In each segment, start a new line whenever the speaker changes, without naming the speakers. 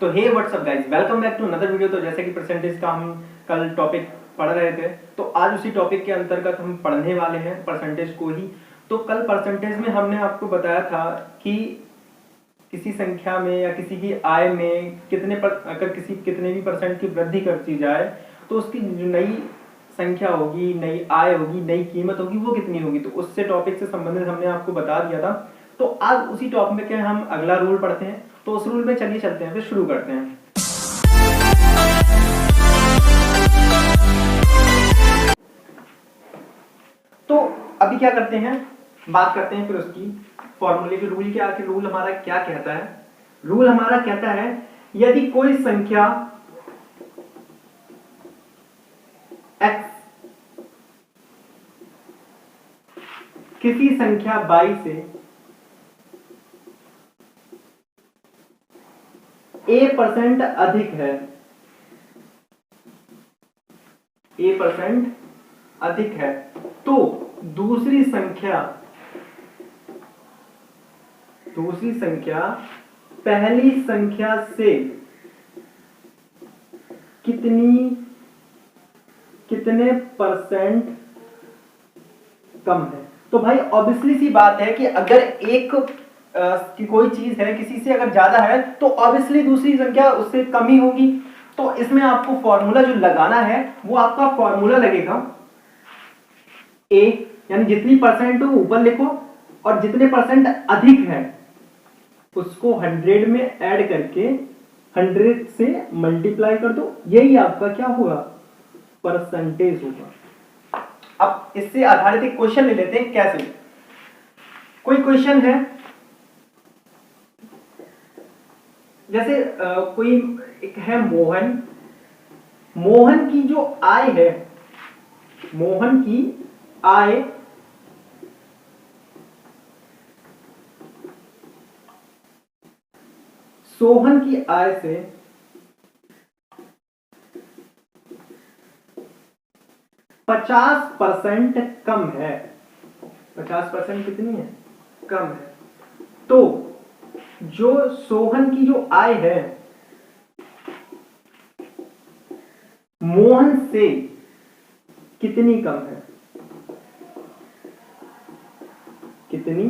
तो hey what's up guys, welcome back to another video. तो जैसे कि परसेंटेज का हम कल टॉपिक पढ़ रहे थे, तो आज उसी टॉपिक के अंतर्गत हम पढ़ने वाले हैं परसेंटेज को ही। तो कल परसेंटेज में हमने आपको बताया था कि किसी संख्या में या किसी की आय में अगर कितने भी परसेंट की वृद्धि करती जाए तो उसकी नई संख्या होगी, नई आय होगी, नई कीमत होगी, वो कितनी होगी। तो उससे टॉपिक से संबंधित हमने आपको बता दिया था। तो आज उसी टॉपिक में हम अगला रूल पढ़ते हैं। तो उस रूल में चलिए चलते हैं, फिर शुरू करते हैं। तो अभी क्या करते हैं, बात करते हैं फिर उसकी फॉर्मूले के रूल के। आखिर रूल हमारा क्या कहता है? रूल हमारा कहता है यदि कोई संख्या x किसी संख्या y से a% अधिक है, a% अधिक है, तो दूसरी संख्या पहली संख्या से कितने परसेंट कम है। तो भाई ऑब्वियसली सी बात है कि अगर एक की कोई चीज है किसी से अगर ज्यादा है तो ऑब्वियसली दूसरी संख्या उससे कम ही होगी। तो इसमें आपको फॉर्मूला जो लगाना है वो आपका फॉर्मूला लगेगा a, यानी जितनी परसेंट हो ऊपर लिखो और जितने परसेंट अधिक है उसको 100 में ऐड करके 100 से मल्टीप्लाई कर दो। यही आपका क्या होगा? परसेंटेज होगा। अब इससे आधारित एक क्वेश्चन ले लेते हैं। कैसे? कोई क्वेश्चन है, जैसे कोई एक है मोहन की जो आय है, मोहन की आय सोहन की आय से 50% कम है। 50% कितनी है? कम है। तो जो सोहन की जो आय है मोहन से कितनी कम है? कितनी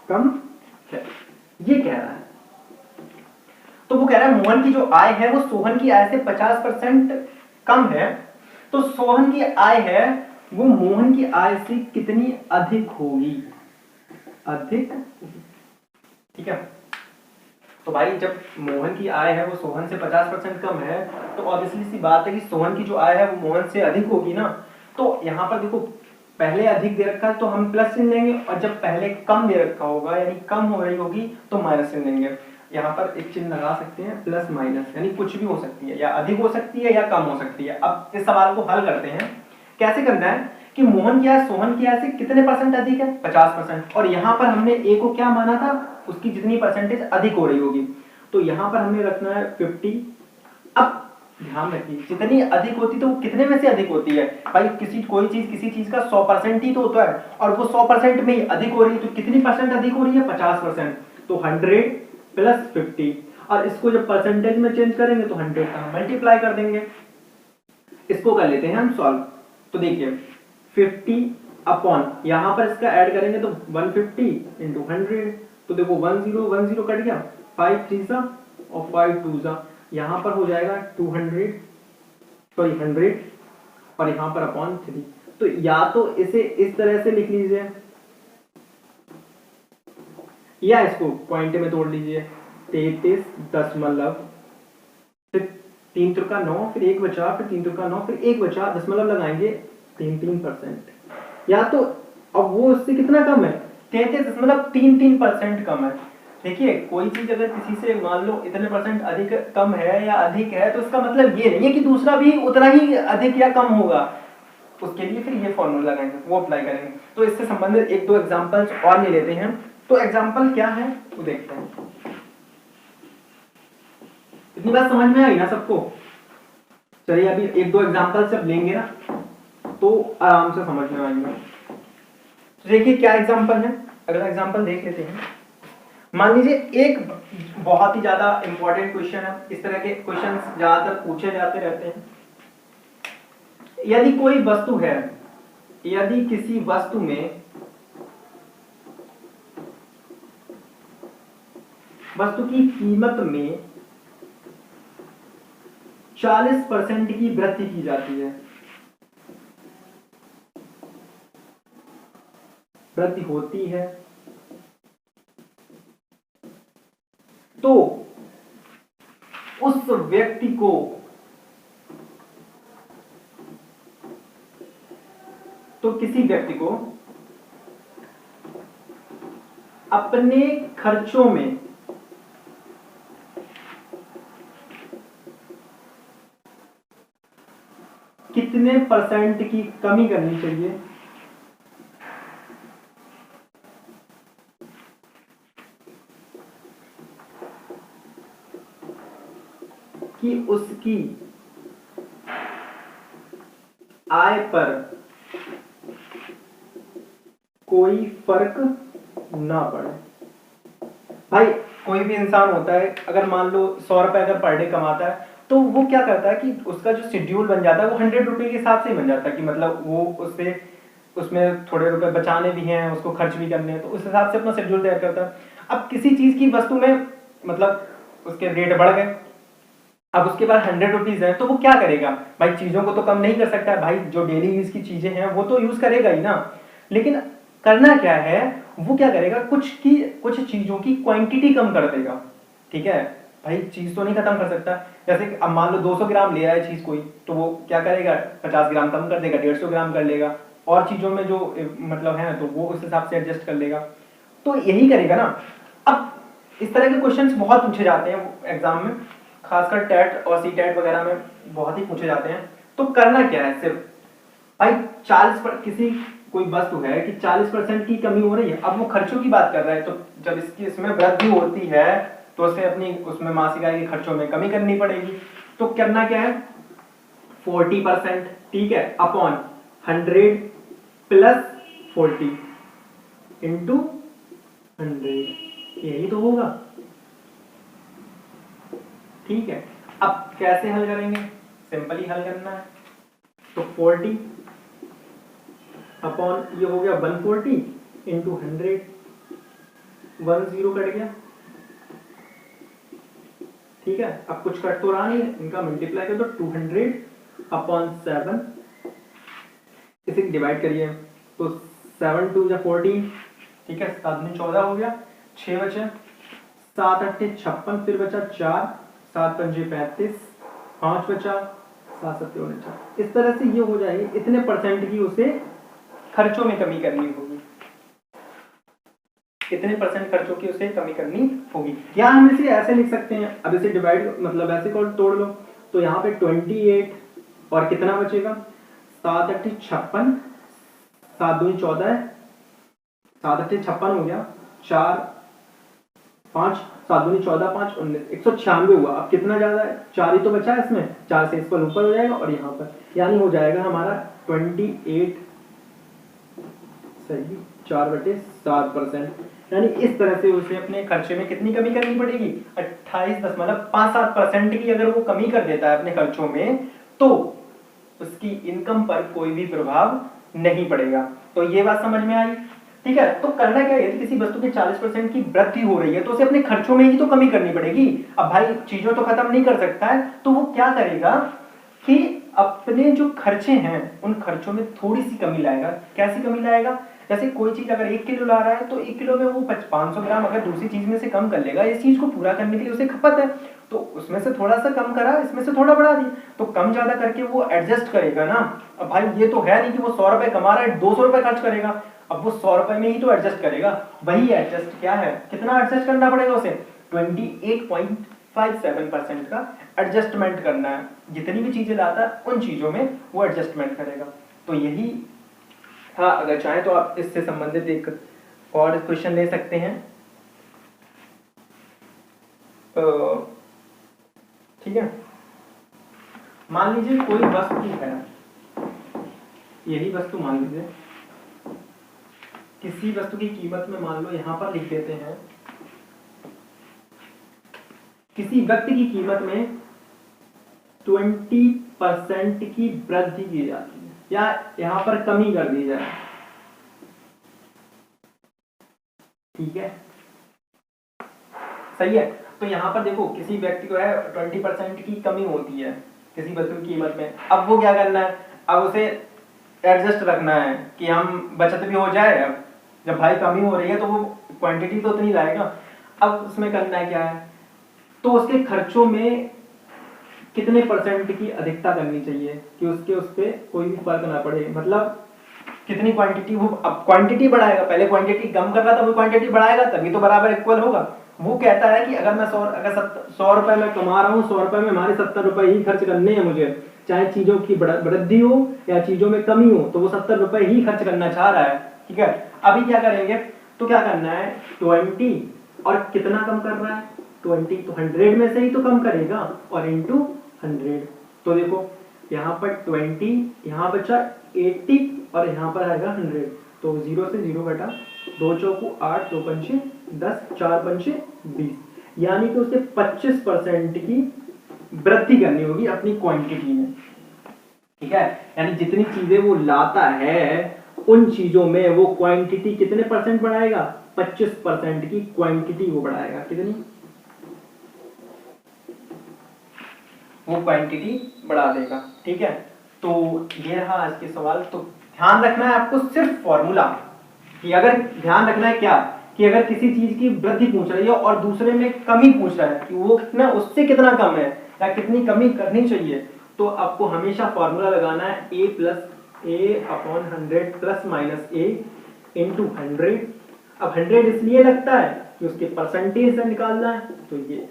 कम है, ये कह रहा है। तो वो कह रहा है मोहन की जो आय है वो सोहन की आय से 50% कम है, तो सोहन की आय है वो मोहन की आय से कितनी अधिक होगी? अधिक, ठीक है। तो भाई जब मोहन की आय है वो सोहन से 50% कम है तो ऑब्वियसली सी बात है कि सोहन की जो आय है वो मोहन से अधिक होगी ना। तो यहां पर देखो, पहले अधिक दे रखा है तो हम प्लस चिन्ह लेंगे, और जब पहले कम दे रखा होगा यानी कम हो रही होगी तो माइनस चिन्ह लेंगे। यहाँ पर एक चिन्ह लगा सकते हैं प्लस माइनस, यानी कुछ भी हो सकती है, या अधिक हो सकती है या कम हो सकती है। अब इस सवाल को हल करते हैं। कैसे करना है कि मोहन की आय सोहन की आय से कितने परसेंट अधिक है? 50%। और यहाँ पर हमने ए को क्या माना था? उसकी जितनी परसेंटेज अधिक हो रही होगी, तो यहाँ पर हमने रखना है 50। अब ध्यान रखिए, जितनी अधिक होती तो वो कितने में से अधिक होती है? भाई किसी चीज का 100% ही तो होता है, और वो 100% में ही अधिक हो रही है, तो कितनी परसेंट अधिक हो रही है? 50%। तो 100 प्लस 50, और इसको जब परसेंटेज में चेंज करेंगे तो 100 का मल्टीप्लाई कर देंगे। इसको कर लेते हैं हम सॉल्व। तो देखिए 50 अपॉन, यहां पर इसका ऐड करेंगे तो 150 इंटू 100। तो देखो 10 कट गया, 5 3 और 5 2, यहां पर हो जाएगा 200, सॉरी 100, और यहां पर अपॉन 3। तो या तो इसे इस तरह से लिख लीजिए या इसको पॉइंट में तोड़ लीजिए। 33 दशमलव, फिर 3 त्रिका 9, फिर 1 बचा, फिर 3 त्रिका 9, फिर 1 बचा, दशमलव लगाएंगे 3%। या तो अब वो उससे कितना कम है? 33.33% कम है। देखिए कोई चीज अगर किसी से मान लो इतने परसेंट अधिक कम है या अधिक है, तो इसका मतलब ये नहीं है कि दूसरा भी उतना ही अधिक या कम होगा। उसके लिए फिर ये फॉर्मूला लगाएंगे, वो अप्लाई करेंगे। तो इससे संबंधित एक दो एग्जांपल्स और ले लेते हैं। तो एग्जांपल क्या है वो देखते हैं। इतनी बात समझ में आई ना सबको? चलिए अभी एक दो एग्जांपल जब लेंगे ना तो आराम से समझ में आएगा। तो देखिए क्या एग्जांपल है, अगला एग्जांपल देख लेते हैं। मान लीजिए एक बहुत ही ज्यादा इंपॉर्टेंट क्वेश्चन है, इस तरह के क्वेश्चन ज्यादातर पूछे जाते रहते हैं। यदि कोई वस्तु है, यदि किसी वस्तु में वस्तु की कीमत में 40% की वृद्धि की जाती है, वृद्धि होती है, तो उस व्यक्ति को किसी व्यक्ति को अपने खर्चों में कितने परसेंट की कमी करनी चाहिए कि उसकी आय पर कोई फर्क ना पड़े। भाई कोई भी इंसान होता है, अगर मान लो 100 रुपए अगर पर डे कमाता है, तो वो क्या करता है कि उसका जो शेड्यूल बन जाता है वो 100 रुपए के हिसाब से ही बन जाता है, कि मतलब वो उसमें थोड़े रुपए बचाने भी हैं, उसको खर्च भी करने हैं, तो उस हिसाब से अपना शेड्यूल तैयार करता है। अब किसी चीज की वस्तु में मतलब उसके रेट बढ़ गए, अब उसके पास 100 रुपीज है, तो वो क्या करेगा भाई, चीजों को तो कम नहीं कर सकता है भाई, जो डेली यूज की चीजें हैं वो तो यूज करेगा ही ना। लेकिन करना क्या है, वो क्या करेगा, कुछ चीजों की क्वांटिटी कम कर देगा। ठीक है भाई, चीज तो नहीं खत्म कर सकता। जैसे अब मान लो 200 ग्राम ले आया चीज कोई, तो वो क्या करेगा, 50 ग्राम कम कर देगा, 150 ग्राम कर लेगा, और चीजों में जो मतलब है तो वो उस हिसाब से एडजस्ट कर लेगा, तो यही करेगा ना। अब इस तरह के क्वेश्चंस बहुत पूछे जाते हैं एग्जाम में, खासकर टेट और सी टेट वगैरह में बहुत ही पूछे जाते हैं। तो करना क्या है, सिर्फ भाई 40 किसी कोई वस्तु है कि 40% की कमी हो रही है, अब वो खर्चों की बात कर रहा है, तो जब इसमें वृद्धि होती है तो उसे अपनी उसमें मासिक आय के खर्चों में कमी करनी पड़ेगी। तो करना क्या है, 40%, ठीक है, अपॉन 100 प्लस 40 इंटू 100, यही तो होगा। ठीक है, अब कैसे हल करेंगे, सिंपली हल करना है, तो 40 अपॉन ये हो गया 140 इंटू 100, 10 कट गया। ठीक है, अब कुछ कट तो रहा नहीं है, इनका मल्टीप्लाई कर दो, 200 अपॉन 7, इसे डिवाइड करिए तो 7 2 जा 14, ठीक है, 7 दूनी 14 हो गया, 6 बचे, 7 8 56, फिर बचा 4, 7 5 35, 5 बचा, 7 7 49। इस तरह से ये हो जाएगी, इतने परसेंट की उसे खर्चों में कमी करनी होगी, इतने परसेंट खर्चों की उसे कमी करनी होगी। या हम इसे ऐसे लिख सकते हैं, अब इसे डिवाइड मतलब ऐसे तोड़ लो, तो यहाँ पे 28 और कितना बचेगा, 7 8 56, 7 2 14, 7 8 56 हो गया, 4 5, 7 2 14 5 19, 196 हुआ। अब कितना ज्यादा है, 4 ही तो बचा है इसमें, 4 से इस पर ऊपर हो जाएगा और यहाँ पर, यानी हो जाएगा हमारा 28 सही 4/7%। यानी इस तरह से उसे अपने खर्चे में कितनी कमी करनी पड़ेगी, 28.57% की अगर वो कमी कर देता है अपने खर्चों में, तो उसकी इनकम पर कोई भी प्रभाव नहीं पड़ेगा। तो ये बात समझ में आई। ठीक है, तो करना क्या है, किसी वस्तु की 40% की वृद्धि हो रही है तो उसे अपने खर्चों में ही तो कमी करनी पड़ेगी। अब भाई चीजों तो खत्म नहीं कर सकता है, तो वो क्या करेगा कि अपने जो खर्चे हैं उन खर्चों में थोड़ी सी कमी लाएगा। कैसी कमी लाएगा, जैसे कोई चीज अगर 1 किलो ला रहा है तो 1 किलो में वो 500 ग्राम अगर दूसरी चीज में से कम कर लेगा, इस चीज को पूरा करने के लिए उसे खपत है, तो उसमें से थोड़ा सा कम करा, इसमें से थोड़ा बढ़ा दिया, तो कम ज्यादा करके वो एडजस्ट करेगा ना। अब भाई ये तो है नहीं कि वो 100 रुपए कमा रहा है 200 रुपए खर्च करेगा, अब वो 100 रुपए में ही तो एडजस्ट करेगा। वही एडजस्ट क्या है, कितना एडजस्ट करना पड़ेगा उसे, 28.57% का एडजस्टमेंट करना है। जितनी भी चीजें लाता है उन चीजों में वो एडजस्टमेंट करेगा। तो यही था, अगर चाहें तो आप इससे संबंधित एक और क्वेश्चन ले सकते हैं। ठीक है, मान लीजिए कोई वस्तु है, यही वस्तु मान लीजिए, किसी वस्तु की कीमत में मान लो यहां पर लिख देते हैं किसी व्यक्ति की कीमत में 20% की वृद्धि की जाती है या यहां पर कमी कर दी जाए, ठीक है, सही है। तो यहां पर देखो किसी व्यक्ति को है 20% की कमी होती है किसी वस्तु की कीमत में। अब वो क्या करना है, अब उसे एडजस्ट रखना है कि हम बचत भी हो जाए। अब जब भाई कमी हो रही है तो वो क्वांटिटी तो उतनी लाएगा। अब उसमें करना है क्या है, तो उसके खर्चों में कितने परसेंट की अधिकता करनी चाहिए कि उसके उस पर कोई भी फर्क ना पड़े। मतलब कितनी क्वांटिटी, वो अब क्वांटिटी बढ़ाएगा, पहले क्वांटिटी कम कर रहा था वो क्वांटिटी बढ़ाएगा तभी तो बराबर इक्वल होगा। वो कहता है कि अगर मैं 100 रुपए में कमा रहा हूँ, 100 रुपए में हमारे 70 रुपए ही खर्च करने हैं मुझे, चाहे चीजों की वृद्धि हो या चीजों में कमी हो, तो वो 70 रुपए ही खर्च करना चाह रहा है, ठीक है। अभी क्या करेंगे, तो क्या करना है 20 और कितना कम कर रहा है 20, तो 100 में से ही तो कम करेगा और इंटू 100। तो देखो यहाँ पर 20, यहाँ बचा 80 और यहाँ पर आएगा 100। तो 0 से 0 घटा, 2 चौकू 8, 2 पंचे 10, 4 पंचे 20, यानी कि उसे 25% की वृद्धि करनी होगी अपनी क्वांटिटी में, ठीक है। यानी जितनी चीजें वो लाता है उन चीजों में वो क्वांटिटी कितने परसेंट बढ़ाएगा, 25% की क्वांटिटी वो बढ़ाएगा। कितनी, वो क्वांटिटी बढ़ा देगा, ठीक है। तो ये रहा आज के सवाल। तो ध्यान रखना है आपको सिर्फ फॉर्मूला, कि अगर ध्यान रखना है क्या, कि अगर किसी चीज की वृद्धि पूछ रही है और दूसरे में कमी पूछ रहा है कि वो ना उससे कितना कम है या कितनी कमी करनी चाहिए, तो आपको हमेशा फॉर्मूला लगाना है a + a/100 ± a × 100। अब 100 इसलिए लगता है कि उसके परसेंटेज से निकालना है, तो ये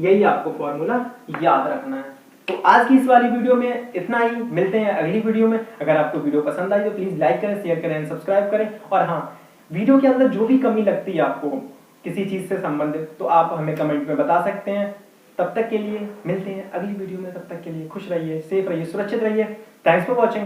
यही आपको फॉर्मूला याद रखना है। तो आज की इस वाली वीडियो में इतना ही, मिलते हैं अगली वीडियो में। अगर आपको वीडियो पसंद आई तो प्लीज लाइक करें, शेयर करें एंड सब्सक्राइब करें। और हाँ, वीडियो के अंदर जो भी कमी लगती है आपको किसी चीज से संबंधित, तो आप हमें कमेंट में बता सकते हैं। तब तक के लिए मिलते हैं अगली वीडियो में, तब तक के लिए खुश रहिए, सेफ रहिए, सुरक्षित रहिए। Thanks for watching.